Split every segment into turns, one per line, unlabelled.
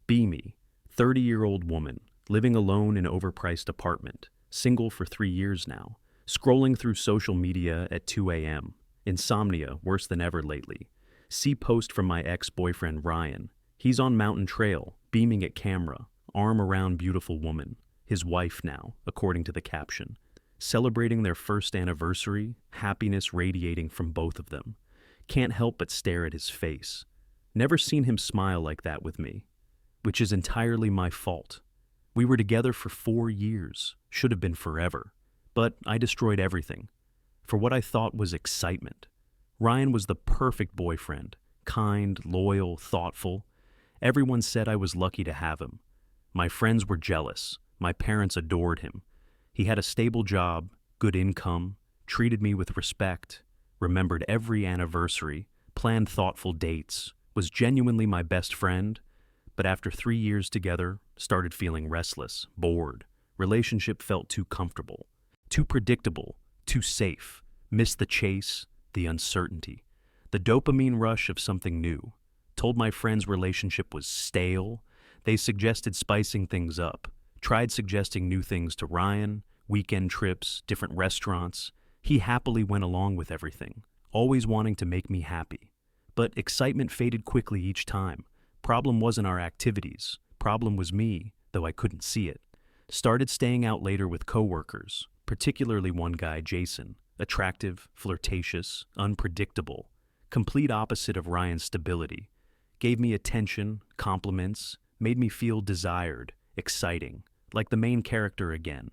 Beamy, 30-year-old woman, living alone in overpriced apartment, single for 3 years now, scrolling through social media at 2 a.m. Insomnia worse than ever lately. See post from my ex-boyfriend Ryan. He's on mountain trail, beaming at camera, arm around beautiful woman. His wife now, according to the caption. Celebrating their first anniversary, happiness radiating from both of them. Can't help but stare at his face. Never seen him smile like that with me. Which is entirely my fault. We were together for 4 years, should have been forever. But I destroyed everything. For what I thought was excitement. Ryan was the perfect boyfriend, kind, loyal, thoughtful. Everyone said I was lucky to have him. My friends were jealous. My parents adored him. He had a stable job, good income, treated me with respect, remembered every anniversary, planned thoughtful dates, was genuinely my best friend, but after 3 years together, started feeling restless, bored. Relationship felt too comfortable, too predictable, too safe. Missed the chase, the uncertainty, the dopamine rush of something new. Told my friends relationship was stale. They suggested spicing things up. Tried suggesting new things to Ryan, weekend trips, different restaurants. He happily went along with everything, always wanting to make me happy. But excitement faded quickly each time. Problem wasn't our activities. Problem was me, though I couldn't see it. Started staying out later with coworkers, particularly one guy, Jason. Attractive, flirtatious, unpredictable. Complete opposite of Ryan's stability. Gave me attention, compliments, made me feel desired, exciting, like the main character again.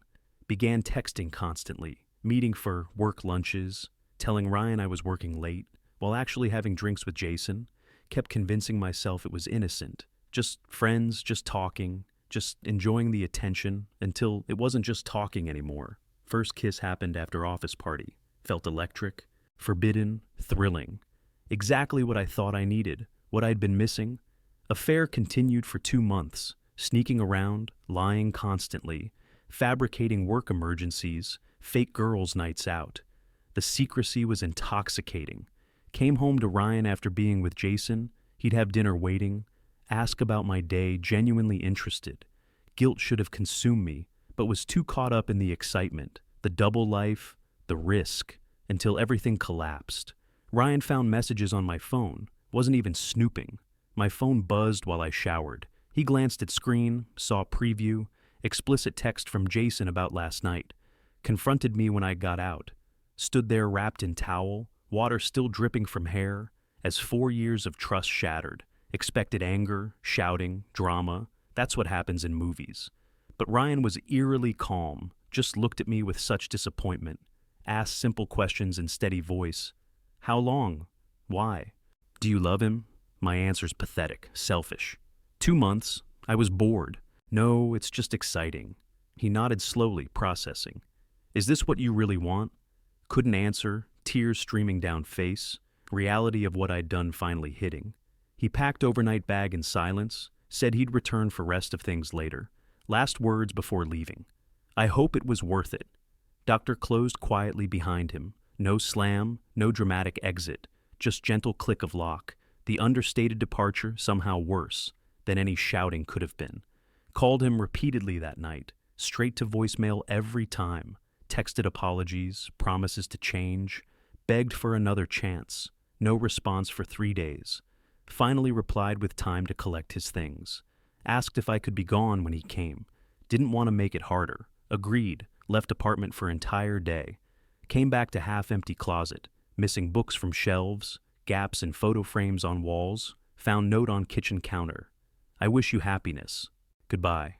Began texting constantly, meeting for work lunches, telling Ryan I was working late, while actually having drinks with Jason. Kept convincing myself it was innocent. Just friends, just talking, just enjoying the attention, until it wasn't just talking anymore. First kiss happened after office party. Felt electric, forbidden, thrilling. Exactly what I thought I needed, what I'd been missing. Affair continued for 2 months, sneaking around, lying constantly, fabricating work emergencies, fake girls' nights out. The secrecy was intoxicating. Came home to Ryan after being with Jason. He'd have dinner waiting, ask about my day, genuinely interested. Guilt should have consumed me, but was too caught up in the excitement, the double life, the risk, until everything collapsed. Ryan found messages on my phone, wasn't even snooping. My phone buzzed while I showered. He glanced at screen, saw preview, explicit text from Jason about last night. Confronted me when I got out. Stood there wrapped in towel, water still dripping from hair, as 4 years of trust shattered. Expected anger, shouting, drama. That's what happens in movies. But Ryan was eerily calm, just looked at me with such disappointment. Asked simple questions in steady voice. How long? Why? Do you love him? My answer's pathetic, selfish. 2 months. I was bored. No, it's just exciting. He nodded slowly, processing. Is this what you really want? Couldn't answer, tears streaming down face. Reality of what I'd done finally hitting. He packed overnight bag in silence, said he'd return for rest of things later. Last words before leaving. I hope it was worth it. Doctor closed quietly behind him. No slam, no dramatic exit, just gentle click of lock. The understated departure somehow worse than any shouting could have been. Called him repeatedly that night, straight to voicemail every time. Texted apologies, promises to change, begged for another chance. No response for 3 days. Finally replied with time to collect his things. Asked if I could be gone when he came. Didn't want to make it harder. Agreed. Left apartment for entire day. Came back to half-empty closet. Missing books from shelves. Gaps in photo frames on walls. Found note on kitchen counter. I wish you happiness. Goodbye.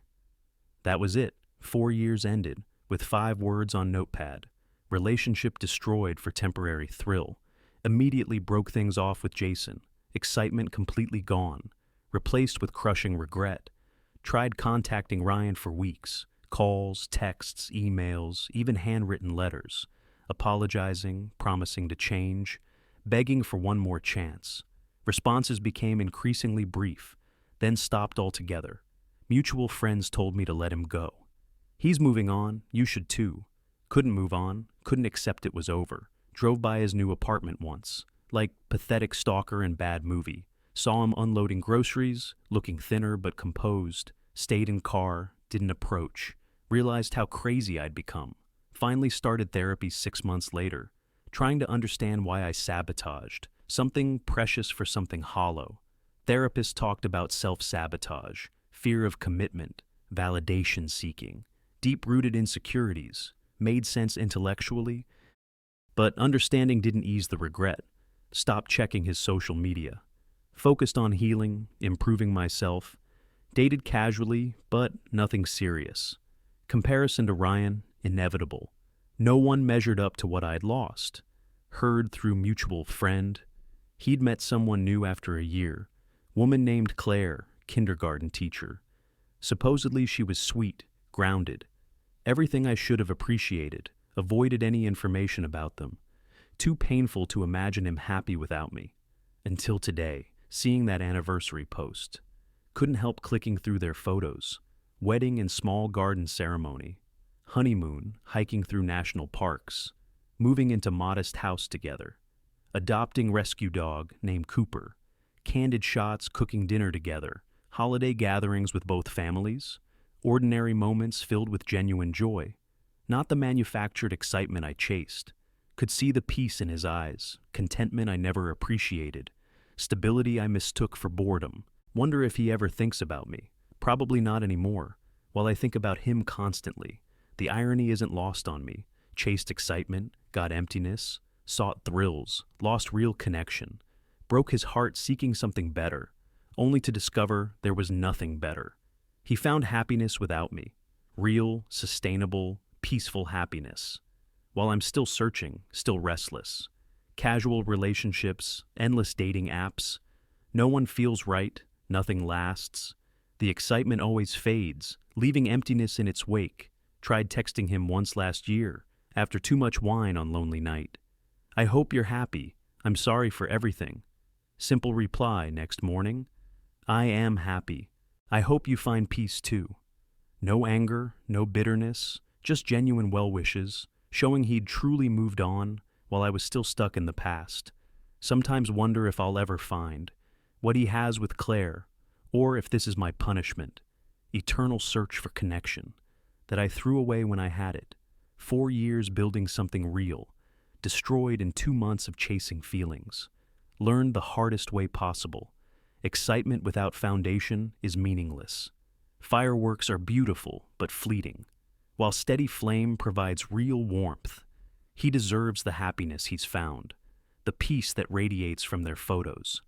That was it. 4 years ended, with 5 words on notepad. Relationship destroyed for temporary thrill. Immediately broke things off with Jason. Excitement completely gone. Replaced with crushing regret. Tried contacting Ryan for weeks. Calls, texts, emails, even handwritten letters. Apologizing, promising to change. Begging for one more chance. Responses became increasingly brief, then stopped altogether. Mutual friends told me to let him go. He's moving on, you should too. Couldn't move on, couldn't accept it was over. Drove by his new apartment once, like pathetic stalker in bad movie. Saw him unloading groceries, looking thinner but composed, stayed in car, didn't approach, realized how crazy I'd become. Finally started therapy 6 months later, trying to understand why I sabotaged, something precious for something hollow. Therapists talked about self-sabotage, fear of commitment, validation seeking, deep-rooted insecurities, made sense intellectually, but understanding didn't ease the regret. Stopped checking his social media. Focused on healing, improving myself. Dated casually, but nothing serious. Comparison to Ryan, inevitable. No one measured up to what I'd lost. Heard through mutual friend. He'd met someone new after a year. Woman named Claire, kindergarten teacher. Supposedly she was sweet, grounded. Everything I should have appreciated. Avoided any information about them. Too painful to imagine him happy without me. Until today, seeing that anniversary post. Couldn't help clicking through their photos. Wedding and small garden ceremony. Honeymoon, hiking through national parks. Moving into modest house together. Adopting rescue dog named Cooper. Candid shots cooking dinner together. Holiday gatherings with both families. Ordinary moments filled with genuine joy. Not the manufactured excitement I chased. Could see the peace in his eyes, contentment I never appreciated, stability I mistook for boredom. Wonder if he ever thinks about me. Probably not anymore, while I think about him constantly. The irony isn't lost on me. Chased excitement, got emptiness, sought thrills, lost real connection. Broke his heart seeking something better, only to discover there was nothing better. He found happiness without me. Real, sustainable, peaceful happiness. While I'm still searching, still restless. Casual relationships, endless dating apps. No one feels right, nothing lasts. The excitement always fades, leaving emptiness in its wake. Tried texting him once last year, after too much wine on lonely night. I hope you're happy. I'm sorry for everything. Simple reply next morning. I am happy. I hope you find peace too. No anger, no bitterness, just genuine well wishes, showing he'd truly moved on while I was still stuck in the past. Sometimes wonder if I'll ever find what he has with Claire, or if this is my punishment. Eternal search for connection that I threw away when I had it. 4 years building something real, destroyed in 2 months of chasing feelings. Learned the hardest way possible. Excitement without foundation is meaningless. Fireworks are beautiful but fleeting, while steady flame provides real warmth. He deserves the happiness he's found, the peace that radiates from their photos,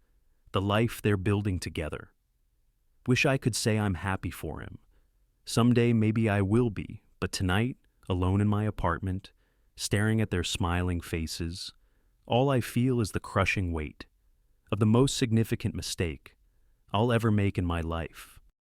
the life they're building together. Wish I could say I'm happy for him. Someday maybe I will be, but tonight, alone in my apartment, staring at their smiling faces, all I feel is the crushing weight of the most significant mistake I'll ever make in my life.